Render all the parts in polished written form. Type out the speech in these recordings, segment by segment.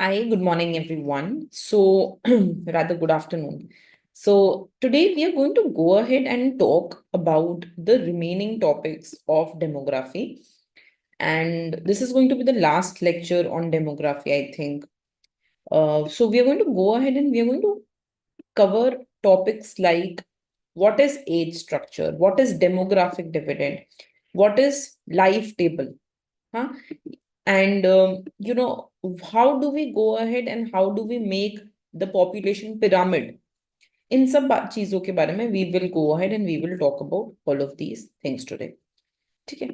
Hi, good morning, everyone. So, rather good afternoon. So, today we are going to go ahead and talk about the remaining topics of demography. And this is going to be the last lecture on demography, I think. So, we are going to go ahead and we are going to cover topics like what is age structure, what is demographic dividend, what is life table, huh? And how do we go ahead and how do we make the population pyramid? In सब चीजों के बारे में we will go ahead and we will talk about all of these things today. ठीक है?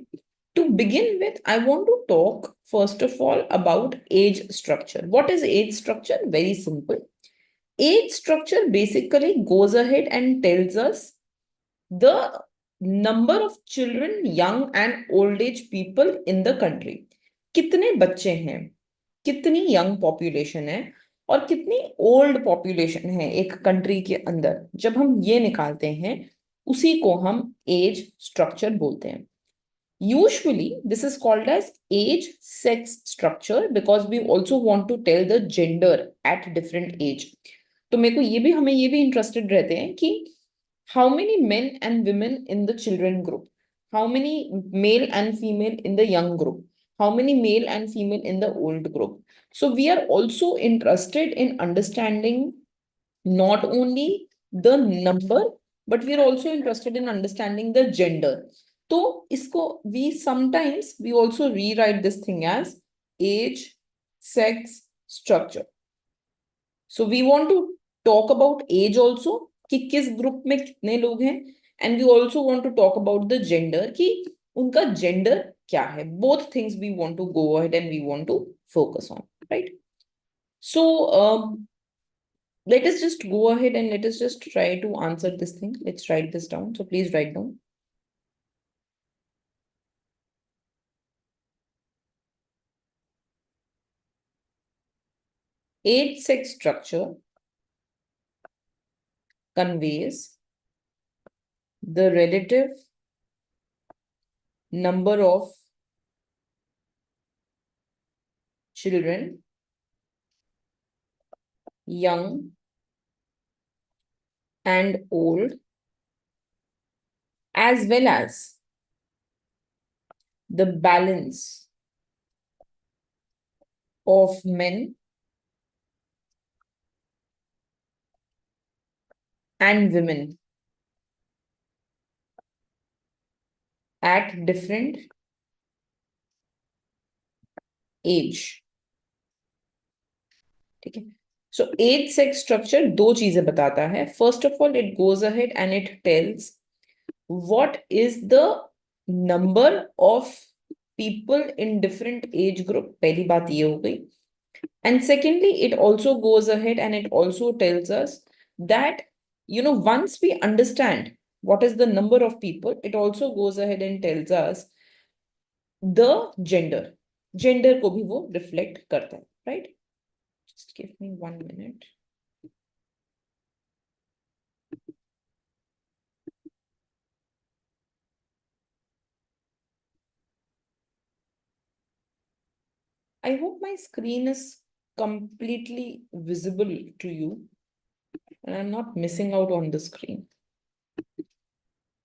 To begin with, I want to talk first of all about age structure. What is age structure? Very simple. Age structure basically goes ahead and tells us the number of children, young and old age people in the country. कितने बच्चे हैं, कितनी young population है और कितनी old population है एक country के अंदर. जब हम ये निकालते हैं उसी को हम एज स्ट्रक्चर बोलते हैं. Usually, this is called as age sex structure because we also want to tell the gender at different age. तो मेरे को ये भी हमें ये भी इंटरेस्टेड रहते हैं कि how many men and women in the children group, how many male and female in the young group, how many male and female in the old group. So we are also interested in understanding not only the number but we are also interested in understanding the gender. तो इसको we sometimes we also rewrite this thing as age sex structure. So we want to talk about age also कि किस group में कितने लोग हैं and we also want to talk about the gender कि उनका gender क्या है. Both things we want to go ahead and we want to focus on, right? So let us just go ahead and let us just try to answer this thing. Let's write this down. So please write down. Age sex structure conveys the relative number of children, young and old, as well as the balance of men and women at different age. ठीक है. So age sex structure दो चीजें बताता है. First of all, it goes ahead and it tells what is the number of people in different age group. पहली बात ये हो गई. And secondly, it also goes ahead and it also tells us that, once we understand what is the number of people, it also goes ahead and tells us the gender. Gender को भी वो reflect करता है, right? Just give me 1 minute. I hope my screen is completely visible to you and I'm not missing out on the screen.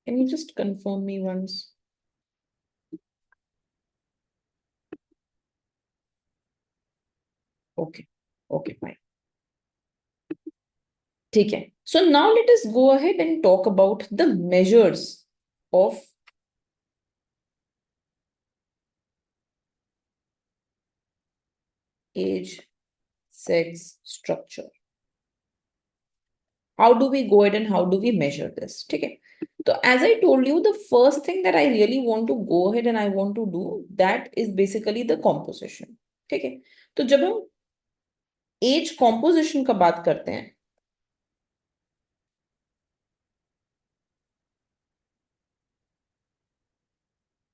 Can you just confirm me once? Okay, okay, fine. ठीक है. So now let us go ahead and talk about the measures of age sex structure. How do we go ahead and how do we measure this? ठीक है. So as I told you, the first thing that I really want to go ahead and I want to do, that is basically the composition. ठीक है. तो जब हम as composition का बात करते हैं,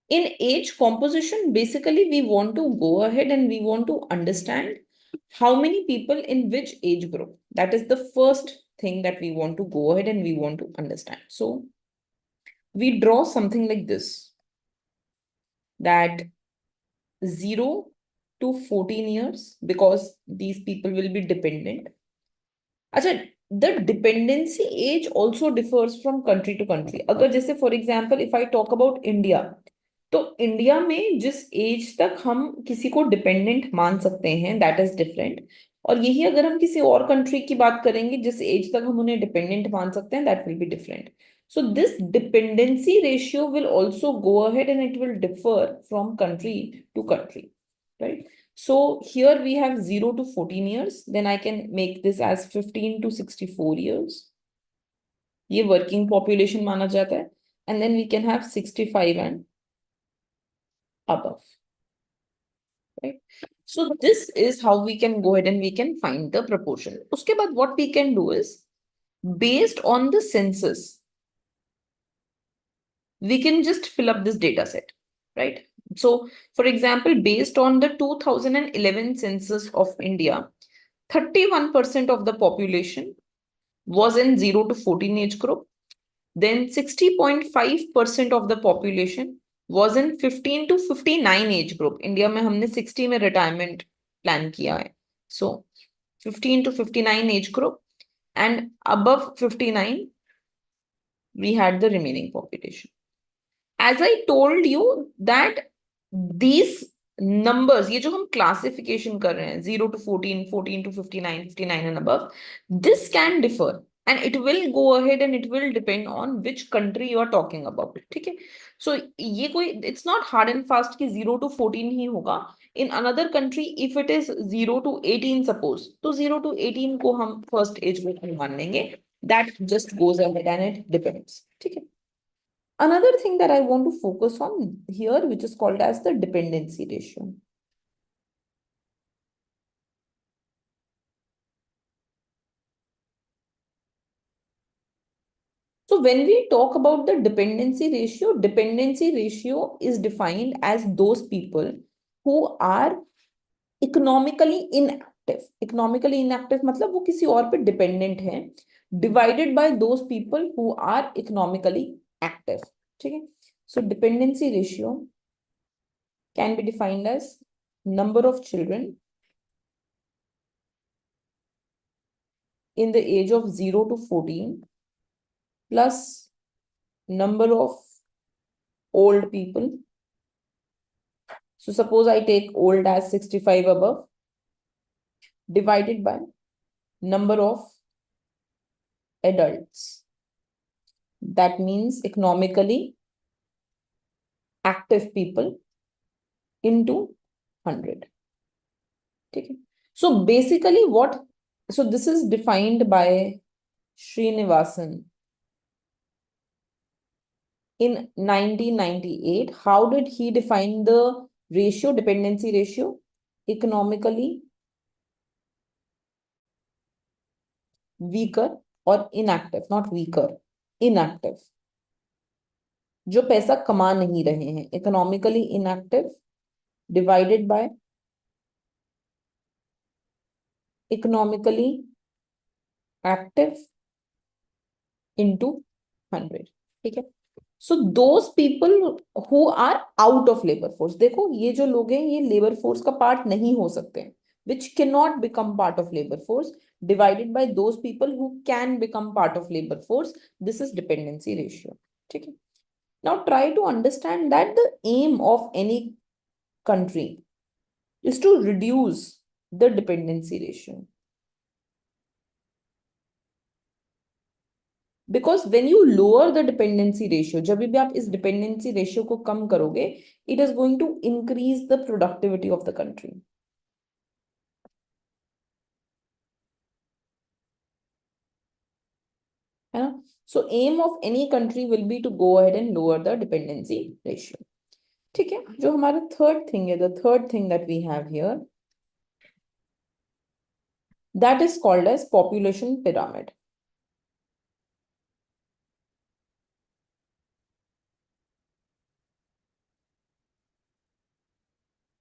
in age composition, basically we want to go ahead and we want to understand how many people in which age group. That is the first thing that we want to go ahead and we want to understand. So we draw something like this, that 0 to 14 years because these people will be dependent. अच्छा, the dependency age also differs from country to country. अगर जैसे for example if I talk about India, तो India में जिस as तक हम किसी को डिपेंडेंट मान सकते हैं दैट इज डिफरेंट, और यही अगर हम किसी और कंट्री की बात करेंगे जिस एज तक हम उन्हें डिपेंडेंट मान सकते हैं that will be different. So this dependency ratio will also go ahead and it will differ from country to country, right? So here we have 0 to 14 years. Then I can make this as 15 to 64 years. ये working population माना जाता है. And then we can have 65 and above, right? So this is how we can go ahead and we can find the proportion. उसके बाद what we can do is, based on the census, we can just fill up this data set, right? So for example, based on the 2011 census of India, 31% of the population was in 0 to 14 age group. Then 60.5% of the population was in 15 to 59 age group. India में हमने 60 में retirement plan किया है. So 15 to 59 age group, and above 59 we had the remaining population. As I told you that these numbers, ये जो हम classification कर रहे हैं 0 to 14, 14 to 59, 59 and above, this can differ and it will go ahead and it will depend on which country you are talking about. ठीक है? So ये कोई, it's not hard and fast कि 0 to 14 ही होगा. In another country, if it is 0 to 18 suppose, तो 0 to 18 को हम first age group में मान लेंगे. That just goes ahead and it depends. ठीक है? Another thing that I want to focus on here, which is called as the dependency ratio. So when we talk about the dependency ratio is defined as those people who are economically inactive. Economically inactive मतलब वो किसी और पे dependent है, divided by those people who are economically active. ठीक है? So dependency ratio can be defined as number of children in the age of 0 to 14 plus number of old people. So suppose I take old as 65 above divided by number of adults. That means economically active people into 100. Okay. So basically so this is defined by Srinivasan in 1998. How did he define the ratio, dependency ratio? Economically weaker or inactive, not weaker, inactive, जो पैसा कमा नहीं रहे हैं, economically inactive divided by economically active into 100. ठीक है? So those people who are out of labor force, देखो ये जो लोग हैं ये labor force का part नहीं हो सकते हैं, which cannot become part of labor force, divided by those people who can become part of labor force. This is dependency ratio. ठीक है? Now try to understand that the aim of any country is to reduce the dependency ratio. Because when you lower the dependency ratio, जब भी आप इस dependency ratio को कम करोगे, it is going to increase the productivity of the country. है ना? So aim of any country will be to go ahead and lower the dependency ratio. ठीक है? जो हमारा third thing है, the third thing that we have here, that is called as population pyramid.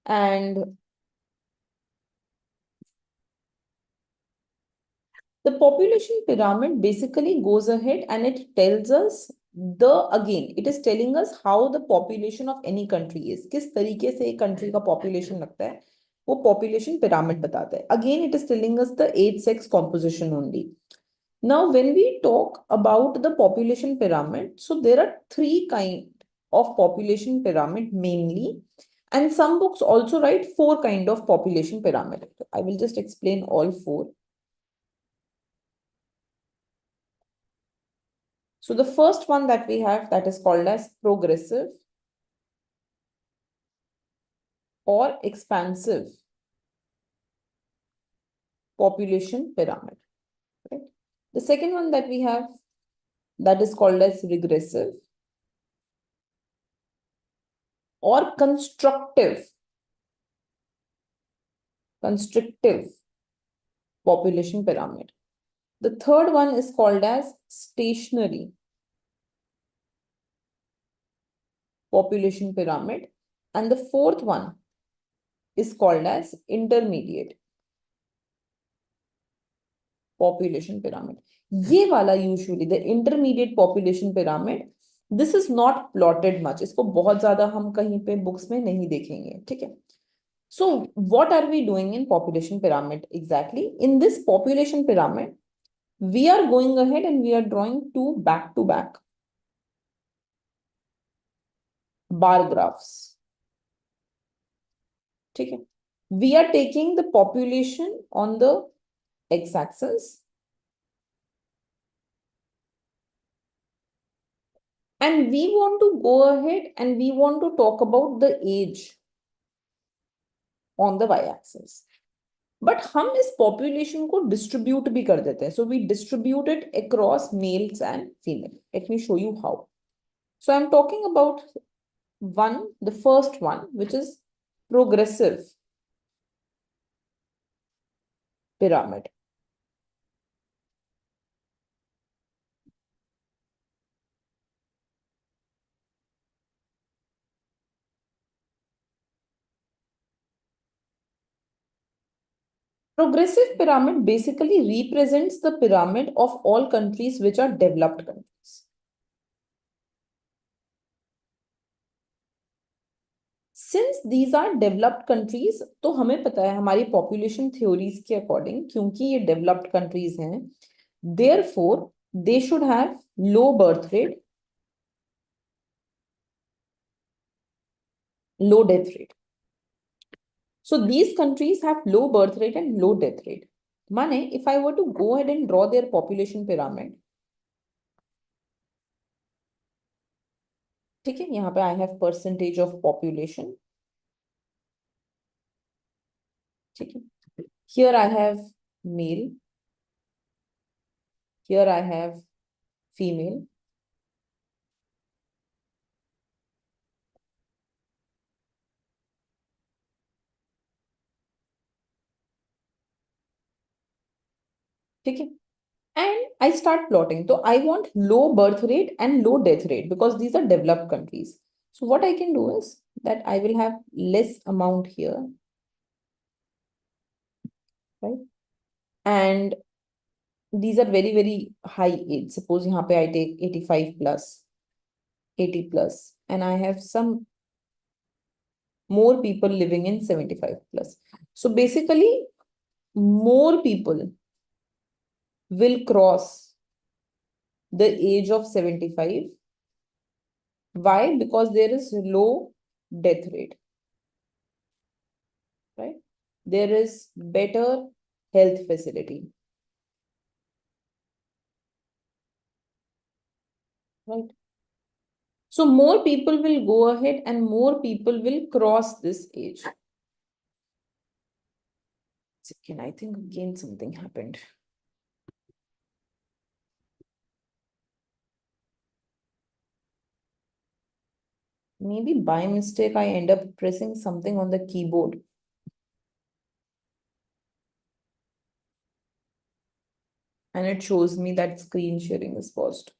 And the population pyramid basically goes ahead and it tells us it is telling us how the population of any country is. किस तरीके से एक country का population लगता है, वो population pyramid बताता है. Again it is telling us the age sex composition only. Now, when we talk about the population pyramid, so there are three kind of population pyramid mainly, and some books also write four kind of population pyramid. I will just explain all four. So the first one that we have, that is called as progressive or expansive population pyramid. Right? The second one that we have, that is called as regressive or constrictive population pyramid. The third one is called as stationary population pyramid. And the fourth one is called as intermediate population pyramid. ये वाला usually the intermediate population pyramid, this is not plotted much. इसको बहुत ज़्यादा हम कहीं पे books में नहीं देखेंगे, ठीक है? So what are we doing in population pyramid exactly? In this population pyramid, we are going ahead and we are drawing two back-to-back bar graphs. ठीक है? We are taking the population on the x-axis and we want to go ahead and we want to talk about the age on the y-axis. But हम इस population को distribute भी कर देते हैं. So we distribute it across males and female. Let me show you how. So I'm talking about the first one, which is progressive pyramid. Progressive pyramid basically represents the pyramid of all countries which are developed countries. Since these are developed countries, तो हमें पता है हमारी population theories के according, क्योंकि ये developed countries हैं, therefore they should have low birth rate, low death rate. So these countries have low birth rate and low death rate. माने if I were to go ahead and draw their population pyramid, ठीक है, यहाँ पे I have percentage of population, ठीक है. Here I have male, here I have female, ठीक है. And I start plotting. So I want low birth rate and low death rate because these are developed countries. So what I can do is that I will have less amount here, right? And these are very, very high age. Suppose यहाँ पे I take 85 plus, 80 plus, and I have some more people living in 75 plus. So basically, more people will cross the age of 75. Why? Because there is low death rate, right? There is better health facility, right? So more people will go ahead and more people will cross this age. Second, I think again something happened. Maybe by mistake, I end up pressing something on the keyboard. And it shows me that screen sharing is paused.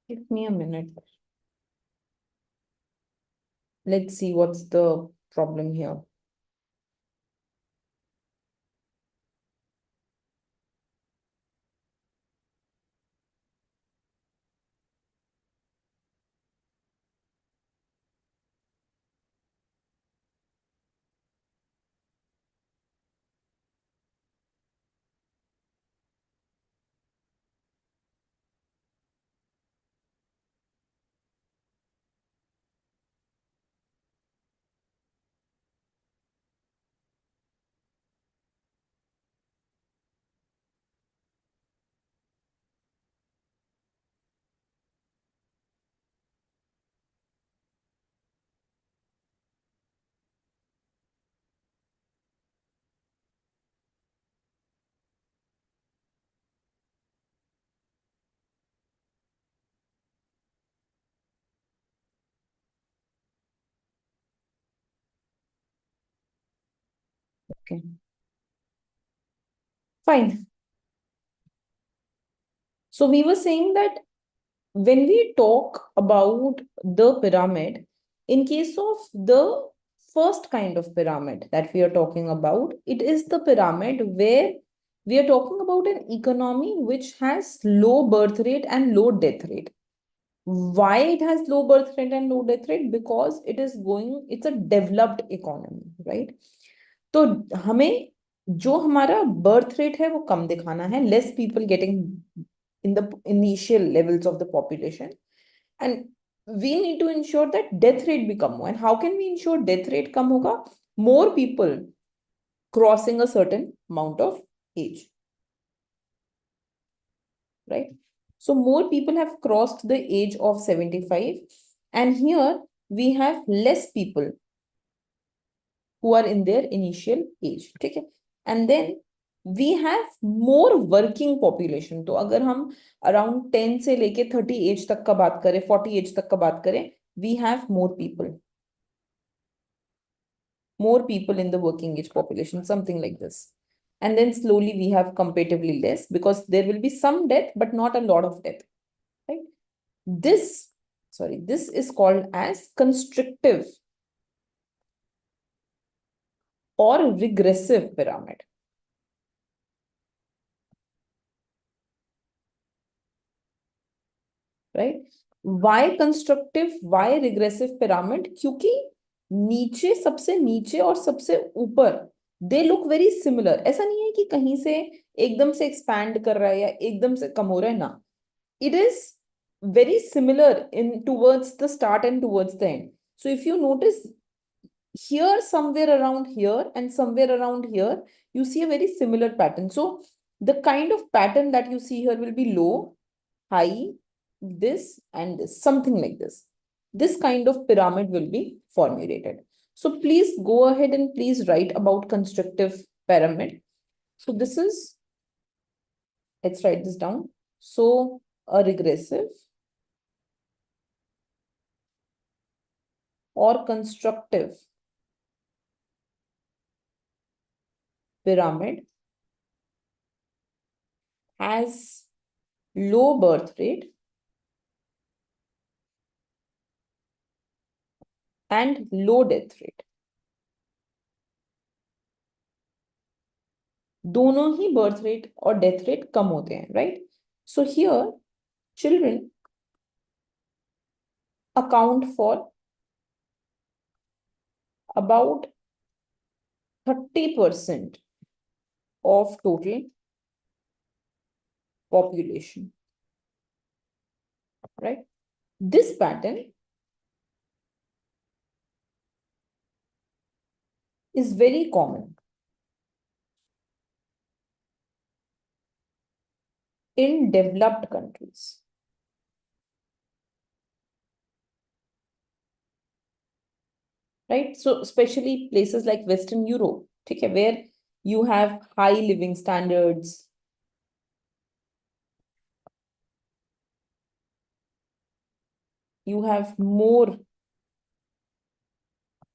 Give me a minute. Let's see what's the problem here. Okay, fine. So we were saying that when we talk about the pyramid, in case of the first kind of pyramid that we are talking about, it is the pyramid where we are talking about an economy which has low birth rate and low death rate. Why it has low birth rate and low death rate? Because it's a developed economy, right? तो हमें जो हमारा birth rate है वो कम दिखाना है, less people getting in the initial levels of the population, and we need to ensure that death rate भी कम हो. And how can we ensure death rate कम होगा? More people crossing a certain amount of age, right? So more people have crossed the age of 75, and here we have less people who are in their initial age. ठीक है? And then we have more working population. तो अगर हम around 10 से लेके 30 age तक का बात करें, 40 age तक का बात करें, we have more people. More people in the working age population, something like this. And then slowly we have comparatively less because there will be some death, but not a lot of death, right? This is called as constrictive or regressive pyramid, right? Why constructive? Why regressive pyramid? क्योंकि नीचे सबसे नीचे और सबसे ऊपर they look very similar. ऐसा नहीं है कि कहीं से एकदम से एक्सपैंड कर रहा है या एकदम से कम हो रहा है ना. It is very similar in towards the start and towards the end. So if you notice here, somewhere around here and somewhere around here, you see a very similar pattern. So the kind of pattern that you see here will be low, high, this and this, something like this. This kind of pyramid will be formulated. So please go ahead and please write about constructive pyramid. So this is, let's write this down. So a regressive or constructive pyramid has low birth rate and low death rate. दोनों ही birth rate और death rate कम होते हैं, right? So here children account for about 30% of total population, right? This pattern is very common in developed countries, right? So especially places like Western Europe, okay, where you have high living standards, you have more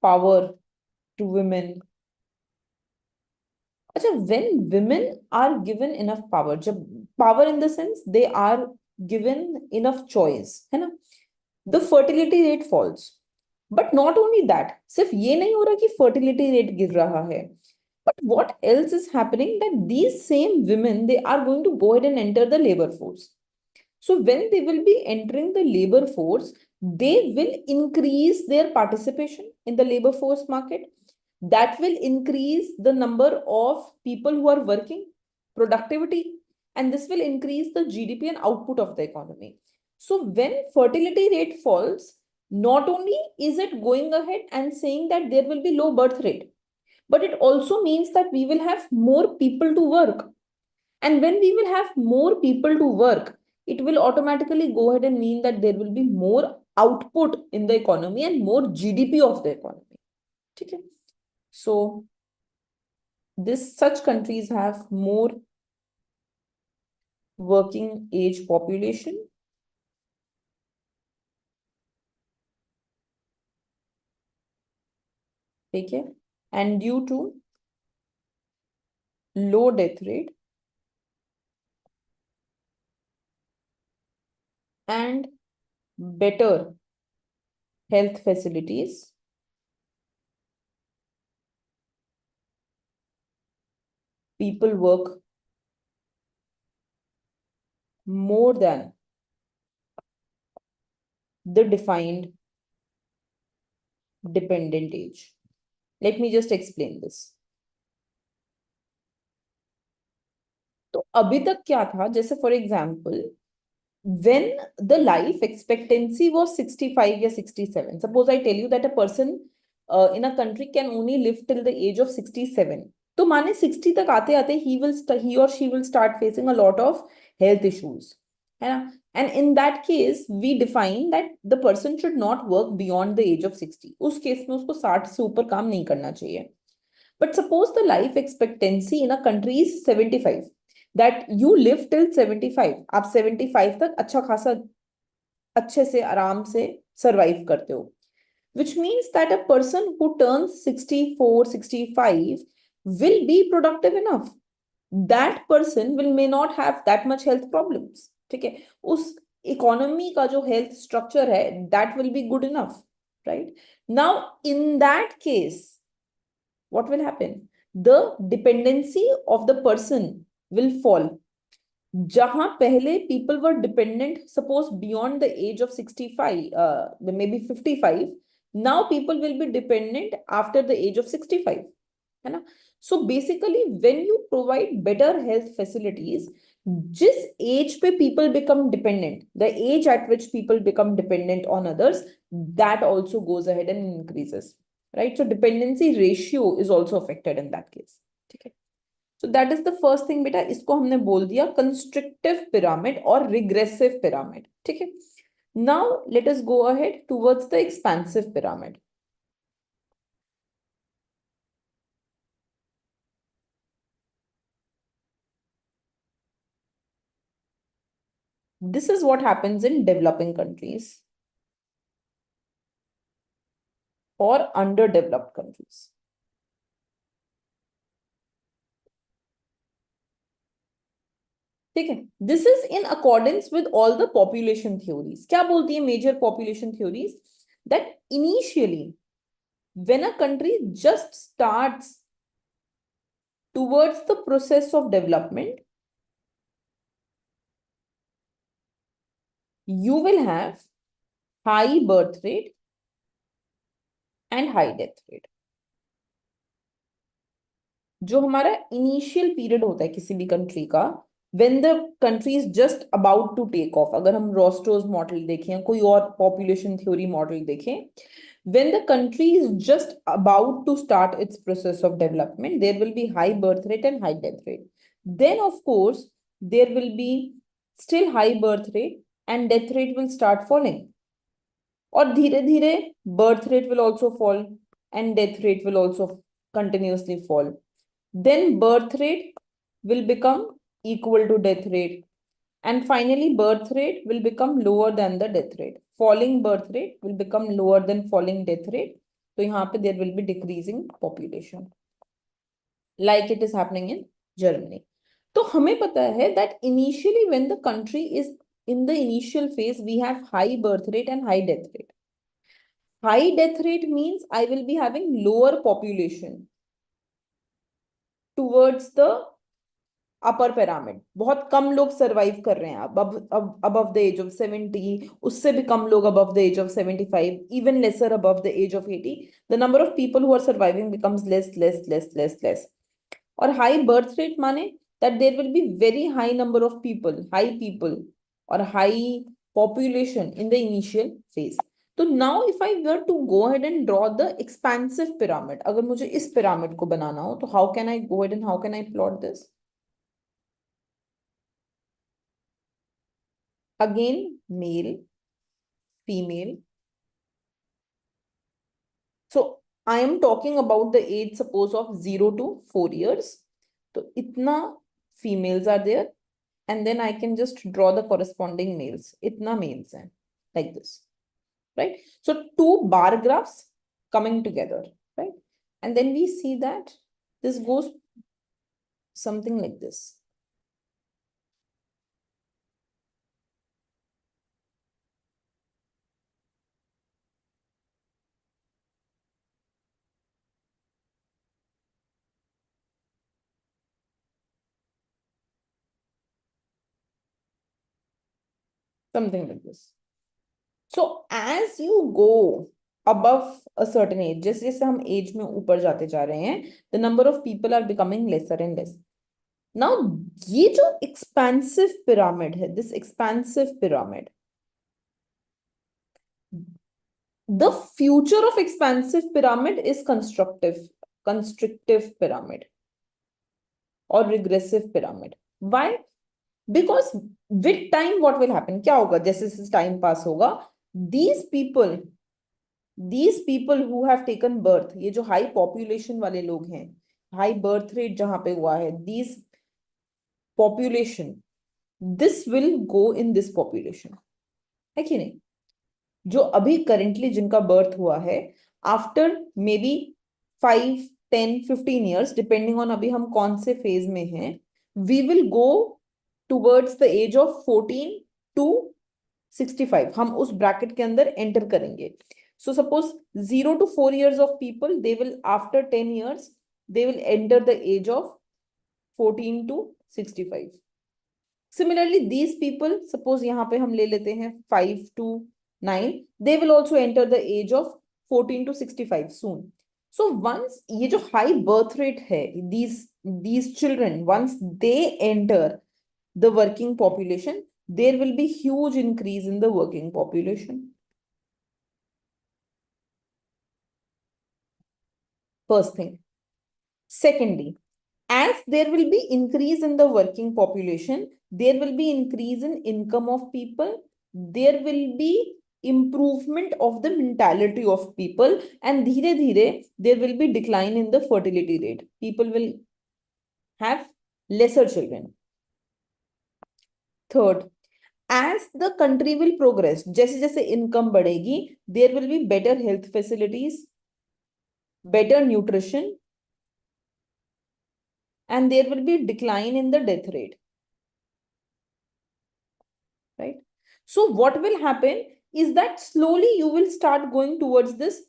power to women. When women are given enough power, power in the sense they are given enough choice, है ना, the fertility rate falls. But not only that, सिर्फ ये नहीं हो रहा कि fertility rate गिर रहा है, but what else is happening that these same women, they are going to go ahead and enter the labor force. So when they will be entering the labor force, they will increase their participation in the labor force market. That will increase the number of people who are working, productivity, and this will increase the GDP and output of the economy. So when fertility rate falls, not only is it going ahead and saying that there will be low birth rate, but it also means that we will have more people to work. And when we will have more people to work, it will automatically go ahead and mean that there will be more output in the economy and more GDP of the economy. Okay? So this such countries have more working age population. Okay? And due to low death rate and better health facilities, people work more than the defined dependent age. Let me just explain this. तो अभी तक क्या था, जैसे for example when the life expectancy was 65 or 67, suppose I tell you that a person in a country can only live till the age of 67, तो माने 60 तक आते आते he or she will start facing a lot of health issues, है ना, and in that case we define that the person should not work beyond the age of 60. उस case में उसको 60 से ऊपर काम नहीं करना चाहिए. But suppose the life expectancy in a country is 75, that you live till 75, आप 75 तक अच्छा खासा अच्छे से आराम से survive करते हो, which means that a person who turns 64, 65 will be productive enough. That person will may not have that much health problems. ठीक है, उस इकोनॉमी का जो हेल्थ स्ट्रक्चर है that will be good enough, right? Now in that case, what will happen? The dependency of the person will fall. जहां पहले people were dependent, suppose beyond the age of 65, maybe 55, now people will be dependent after the age of 65, है ना? So basically when you provide better health facilities, जिस age पे people become dependent, the age at which people become dependent on others, that also goes ahead and increases, right? So dependency ratio is also affected in that case. Okay. So that is the first thing, बेटा, इसको हमने बोल दिया constrictive pyramid और regressive pyramid. ठीक है. Now let us go ahead towards the expansive pyramid. This is what happens in developing countries or underdeveloped countries. ठीक है. This is in accordance with all the population theories. क्या बोलती है major population theories? That initially when a country just starts towards the process of development, you will have high birth rate and high death rate. जो हमारा initial period होता है किसी भी country का, when the country is just about to take off, अगर हम रोस्टोज model देखें, कोई और पॉपुलेशन थ्योरी मॉडल देखें, when the country is just about to start its process of development, there will be high birth rate and high death rate. Then of course there will be still high birth rate and death rate will start falling. और धीरे धीरे birth rate will also fall and death rate will also continuously fall. Then birth rate will become equal to death rate. And finally, birth rate will become lower than the death rate. Falling birth rate will become lower than falling death rate. So यहाँ पे there will be decreasing population. Like it is happening in Germany. तो हमें पता है that initially when the country is in the initial phase, we have high birth rate and high death rate. High death rate means I will be having lower population towards the upper pyramid. बहुत कम लोग survive कर रहे हैं above the age of 70, उससे भी कम लोग above the age of 75, even lesser above the age of 80. The number of people who are surviving becomes less. और high birth rate माने that there will be very high number of people, high people or high population in the initial phase. तो now if I were to go ahead and draw the expansive pyramid, अगर मुझे इस pyramid को बनाना हो, तो how can I go ahead and how can I plot this? Again, male, female. So I am talking about the age, suppose, of 0 to 4 years. So itna females are there, and then I can just draw the corresponding males. Itna males hai, like this, right? So two bar graphs coming together, right? And then we see that this goes something like this. Something like this. So as you go above a certain age, जैसे जैसे हम as में ऊपर जाते जा रहे हैं, the number of people are becoming lesser and less. Now ये जो expansive pyramid है, this expansive pyramid, the future of expansive pyramid is constrictive pyramid or regressive pyramid. Why? Because with time what will happen? क्या होगा जैसे जैसे time pass होगा, these people who have taken birth, ये जो high population वाले लोग हैं, high birth rate जहां पे हुआ है, these population, this will go in this population, है कि नहीं? जो अभी currently जिनका birth हुआ है, after maybe 5, 10, 15 years, depending on अभी हम कौन से phase में हैं, we will go towards the age of 14 to 65. हम उस bracket के अंदर enter करेंगे. So suppose 0 to 4 years of people, they will after 10 years, they will enter the age of 14 to 65. Similarly, these people, suppose यहाँ पे हम ले लेते हैं 5 to 9, they will also enter the age of 14 to 65 soon. So once ये जो high birth rate है, these children, once they enter the working population, there will be huge increase in the working population. First thing. Secondly, as there will be increase in the working population, there will be increase in income of people, there will be improvement of the mentality of people, and धीरे धीरे there will be decline in the fertility rate. People will have lesser children. Third, as the country will progress, जैसे जैसे income बढ़ेगी, there will be better health facilities, better nutrition, and there will be decline in the death rate, right? So what will happen is that slowly you will start going towards this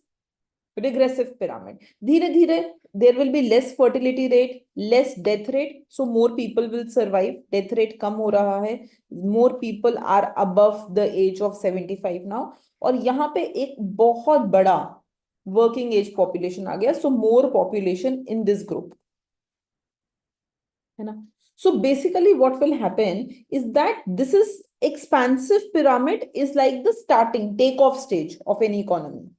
regressive pyramid. धीरे धीरे there will be less fertility rate, less death rate, so more people will survive. Death rate कम हो रहा है, more people are above the age of 75 now, और यहाँ पे एक बहुत बड़ा working age population आ गया, so more population in this group, है ना? So basically what will happen is that this is expansive pyramid is like the starting takeoff stage of any economy,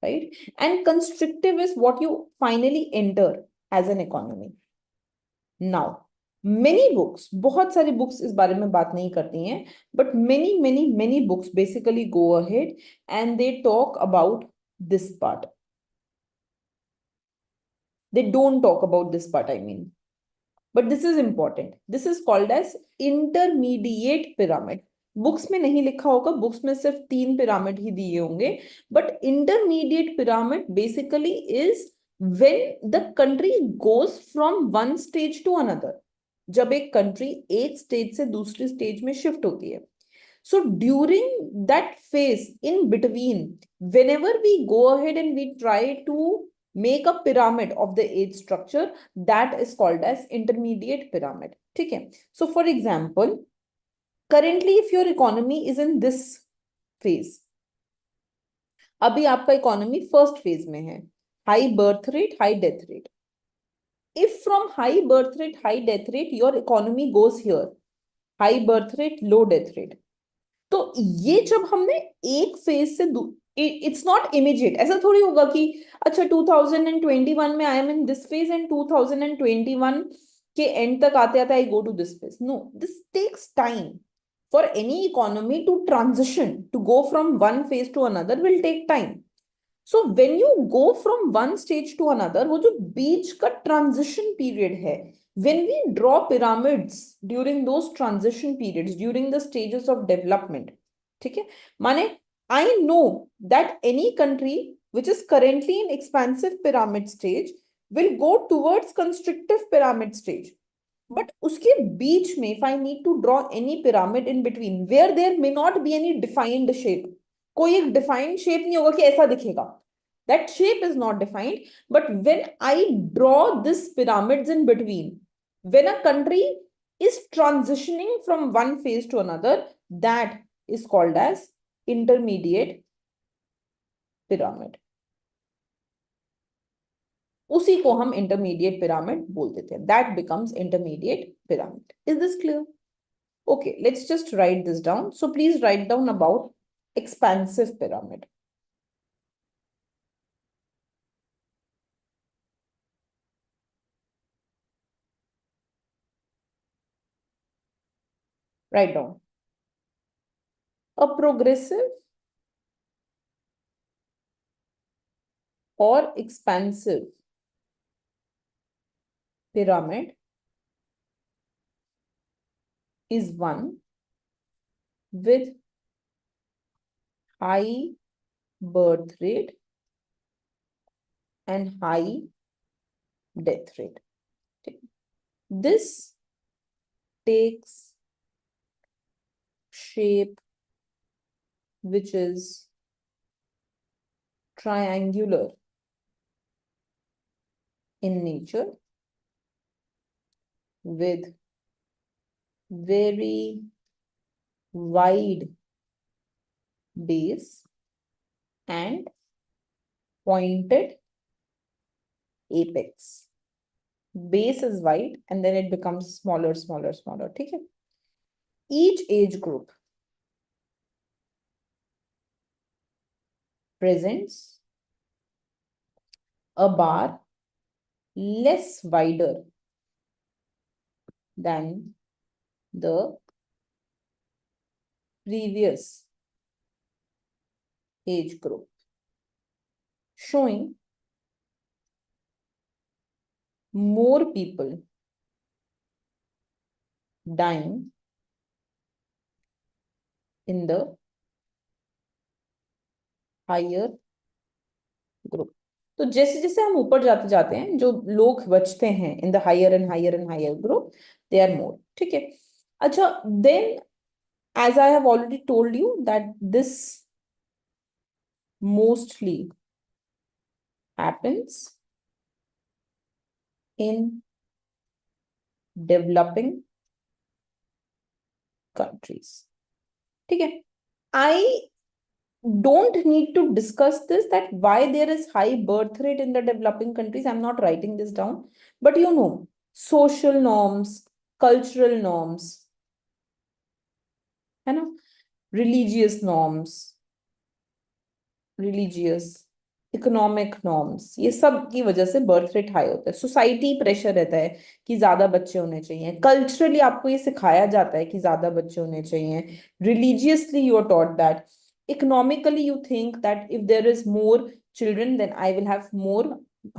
right? And constrictive is what you finally enter as an economy. Now many books, बहुत सारी books इस बारे में बात नहीं करती हैं, but many books basically go ahead and they talk about this part. They don't talk about this part, I mean. But this is important. This is called as intermediate pyramid. Books में नहीं लिखा होगा, books में सिर्फ 3 pyramid ही दिए होंगे. But intermediate pyramid basically is when the country goes from one stage to another. जब एक कंट्री एक स्टेज से दूसरी स्टेज में शिफ्ट होती है. So during that phase in between, whenever we go ahead and we try to make a pyramid of the age structure, that is called as intermediate pyramid. ठीक है. So for example, currently if your economy is in this phase, अभी आपका economy first phase में है, high birth rate, high death rate. If from high birth rate, high death rate, your economy goes here, high birth rate, low death rate. तो ये जब हमने एक phase से इट्स नॉट इमीडिएट. ऐसा थोड़ी होगा कि अच्छा 2021 में I am in this phase and 2021 के एंड तक आते आते I go to this phase. No, this takes time. For any economy to transition, to go from one phase to another will take time. So when you go from one stage to another, वो जो बीच का transition period है, when we draw pyramids during those transition periods, during the stages of development, ठीक है, माने I know that any country which is currently in expansive pyramid stage will go towards constrictive pyramid stage. But उसके बीच में, if I need to draw any pyramid in between where there may not be any defined shape, कोई एक defined shape नहीं होगा कि ऐसा दिखेगा. That shape is not defined. But when I draw this pyramids in between, when a country is transitioning from one phase to another, that is called as intermediate pyramid. उसी को हम intermediate pyramid बोल देते हैं. That becomes intermediate pyramid. Is this clear? Okay, let's just write this down. So please write down about expansive pyramid. Write down. A progressive or expansive pyramid is one with high birth rate and high death rate. This takes shape which is triangular in nature with very wide base and pointed apex. Base is wide and then it becomes smaller, smaller, smaller. ठीक है? Each age group presents a bar less wider than the previous age group, showing more people dying in the higher group. तो जैसे जैसे हम ऊपर जाते जाते हैं, जो लोग बचते हैं in the higher and higher and higher group, they are more. ठीक है. अच्छा, then as I have already told you that this mostly happens in developing countries. ठीक है. I don't need to discuss this, that why there is high birth rate in the developing countries. I'm not writing this down, but you know, social norms, cultural norms, है ना, religious norms, religious, economic norms, ये सब की वजह से birth rate high होता है. Society pressure रहता है कि ज्यादा बच्चे होने चाहिए. कल्चरली आपको ये सिखाया जाता है कि ज्यादा बच्चे होने चाहिए. Religiously you are taught that. Economically you think that if there is more children then I will have more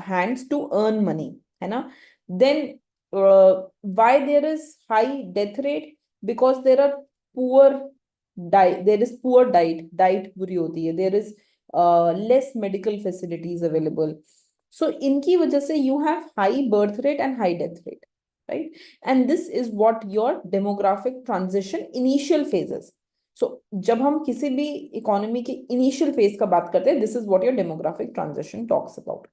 hands to earn money, है ना. Then why there is high death rate? Because there are poor diet, there is poor diet, diet बुरी होती है. There is less medical facilities available. So इनकी वजह से you have high birth rate and high death rate. right? And this is what your demographic transition initial phases. So जब हम किसी भी इकोनॉमी के इनिशियल फेज का बात करते हैं, this is what your demographic transition talks about.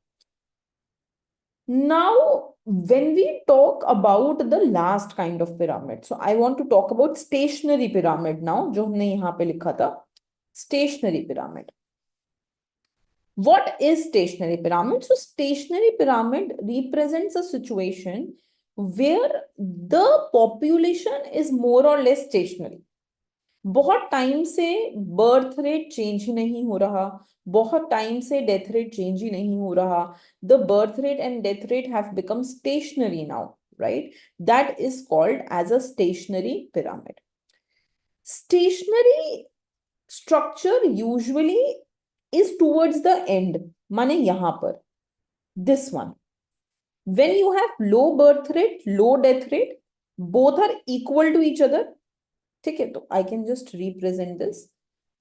Now, when we talk about the last kind of pyramid, so I want to talk about stationary pyramid now, जो हमने यहाँ पे लिखा था, stationary pyramid. What is stationary pyramid? So stationary pyramid represents a situation where the population is more or less stationary. बहुत time से birth rate change ही नहीं हो रहा, बहुत टाइम से डेथ रेट चेंज ही नहीं हो रहा. The birth rate and death rate have become stationary now, right? That is called as a stationary pyramid. Stationary structure usually is towards the end, माने यहां पर, this one. When you have low birth rate, low death rate, both are equal to each other. ठीक है, तो I can just represent this.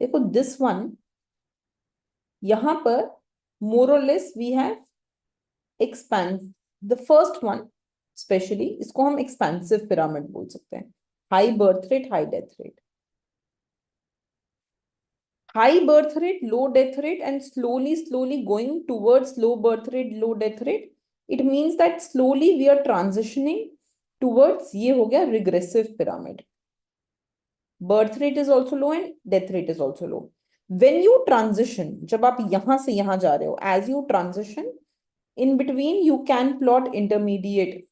देखो this one, यहां पर more or less we have expand. The first one especially, इसको हम expansive pyramid बोल सकते हैं. High birth rate, high death rate. High birth rate, low death rate, and slowly going towards low birth rate, low death rate. It means that slowly we are transitioning towards, ये हो गया regressive pyramid. Birth rate is also low and death rate is also low. When you transition, जब आप यहाँ से यहाँ जा रहे हो, as you transition, in between you can plot intermediate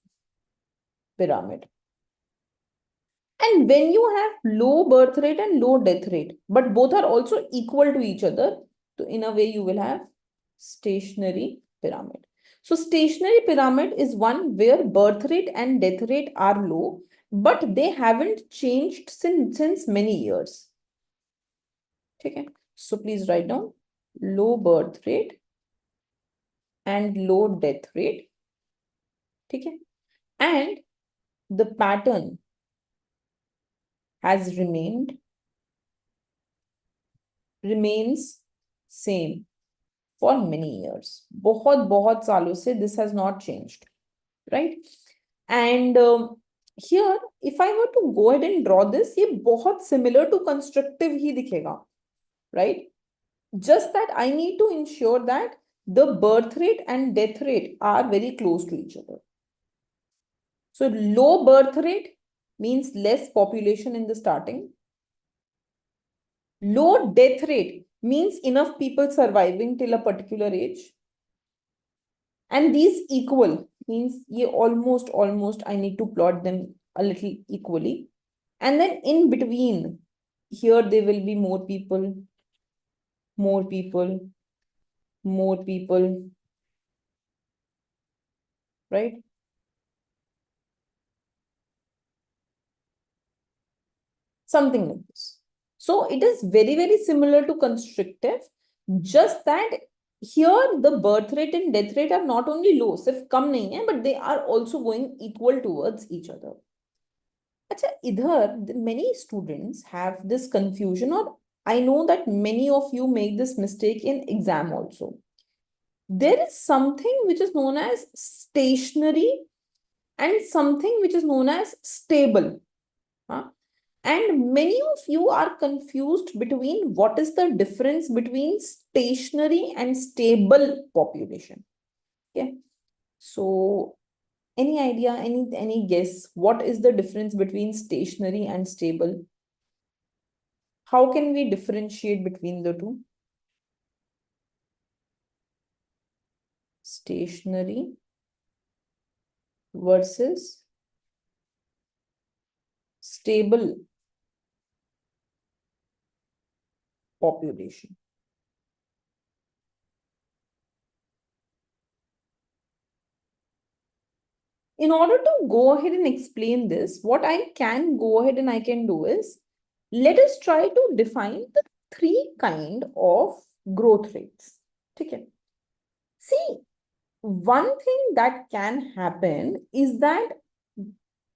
pyramid. And when you have low birth rate and low death rate, but both are also equal to each other, so in a way you will have stationary pyramid. So stationary pyramid is one where birth rate and death rate are low, but they haven't changed since many years. Okay, so please write down low birth rate and low death rate. Okay, and the pattern has remains same for many years. बहुत सालों से this has not changed, right? And here, if I were to go ahead and draw this, ये बहुत similar to constructive ही दिखेगा, right? Just that I need to ensure that the birth rate and death rate are very close to each other. So low birth rate means less population in the starting. Low death rate means enough people surviving till a particular age. And these equal means ye almost I need to plot them a little equally. And then in between, here there will be more people, more people, more people, right? Something like this. So it is very similar to constrictive, just that here the birth rate and death rate are not only low, सिर्फ कम नहीं है, but they are also going equal towards each other. अच्छा, इधर many students have this confusion, or I know that many of you make this mistake in exam also. There is something which is known as stationary and something which is known as stable. Huh? And many of you are confused between what is the difference between stationary and stable population. Okay. So any idea, any guess, what is the difference between stationary and stable? How can we differentiate between the two? Stationary versus stable population. In order to go ahead and explain this, what I can go ahead and I can do is, let us try to define the three kind of growth rates. Okay. See, one thing that can happen is that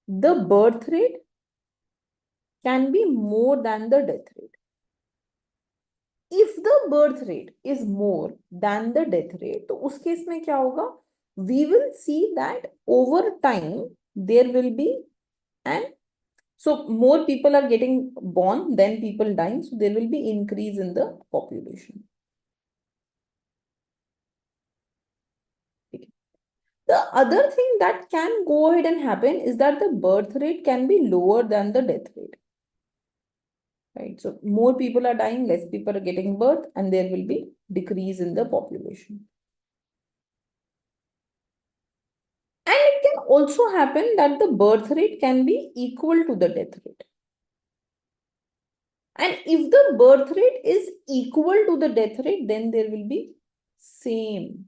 the birth rate can be more than the death rate. If the birth rate is more than the death rate, तो उस case में क्या होगा? We will see that over time there will be an, so more people are getting born than people dying, so there will be increase in the population. Okay. The other thing that can go ahead and happen is that the birth rate can be lower than the death rate. Right? So more people are dying, less people are getting birth, and there will be decrease in the population. And it can also happen that the birth rate can be equal to the death rate. And if the birth rate is equal to the death rate, then there will be same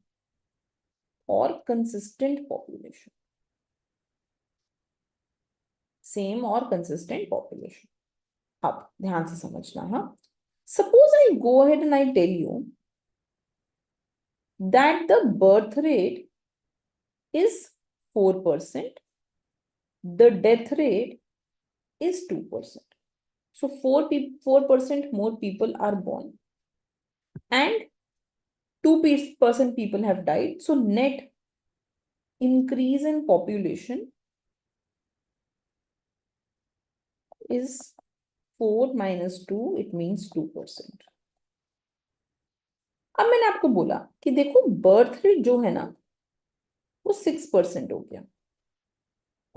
or consistent population. Same or consistent population. अब ध्यान से समझना, हाँ. Suppose I go ahead and I tell you that the birth rate is 4%, the death rate is 2%. So 4% more people are born and 2% people have died. So net increase in population is 4 minus 2, it means 2%. अब मैंने आपको बोला कि देखो birth rate जो है ना वो 6% हो गया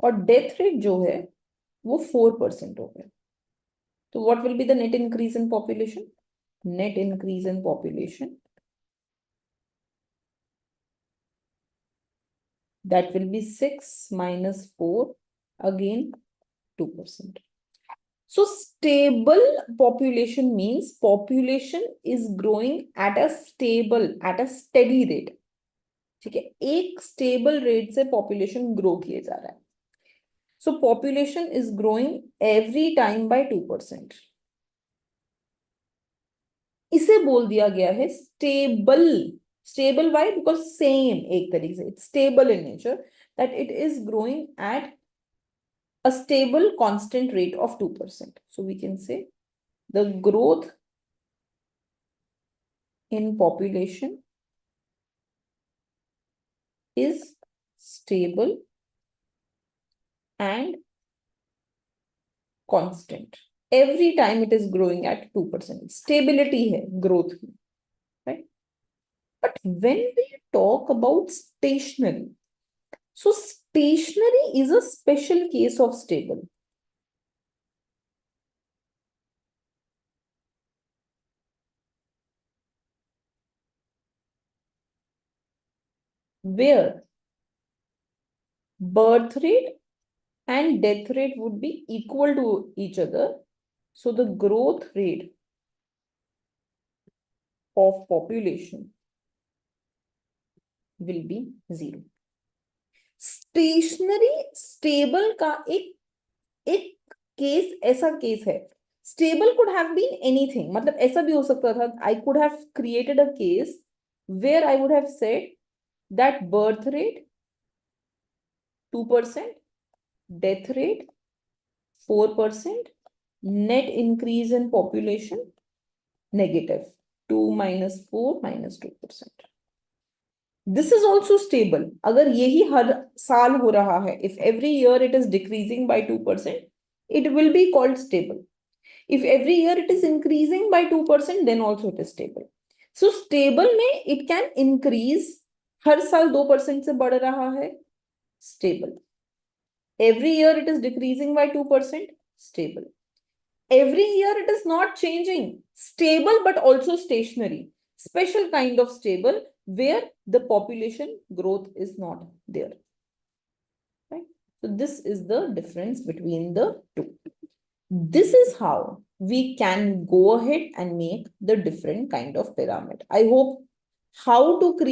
और डेथ रेट जो है वो 4% हो गया. तो what will be the net increase in population? Net increase in population, that will be 6 minus 4, again 2%. So stable population means population is growing at a steady rate. ठीक है, एक stable rate से population grow किए जा रहा है. So population is growing every time by 2%. इसे बोल दिया गया है stable. Stable why? Because same, एक तरीके से it's stable in nature, that it is growing at a stable constant rate of 2%. So we can say the growth in population is stable and constant. Every time it is growing at 2%. Stability hai, growth, right? But when we talk about stationary, so stationary is a special case of stable. Where birth rate and death rate would be equal to each other. So the growth rate of population will be 0. Stationary stable का एक case ऐसा case है. Stable could have been anything. मतलब ऐसा भी हो सकता था. I could have created a case where I would have said that birth rate 2%, death rate 4%, net increase in population negative 2 minus 4 minus 2%. This is also stable. अगर यही हर साल हो रहा है, if every year it is decreasing by 2%, it will be called stable. If every year it is increasing by 2%, then also it is stable. So stable में it can increase, हर साल 2% से बढ़ रहा है, stable. Every year it is decreasing by 2%, stable. Every year it is not changing, stable but also stationary. Special kind of stable where the population growth is not there. Right? So this is the difference between the two. This is how we can go ahead and make the different kind of pyramid. I hope how to create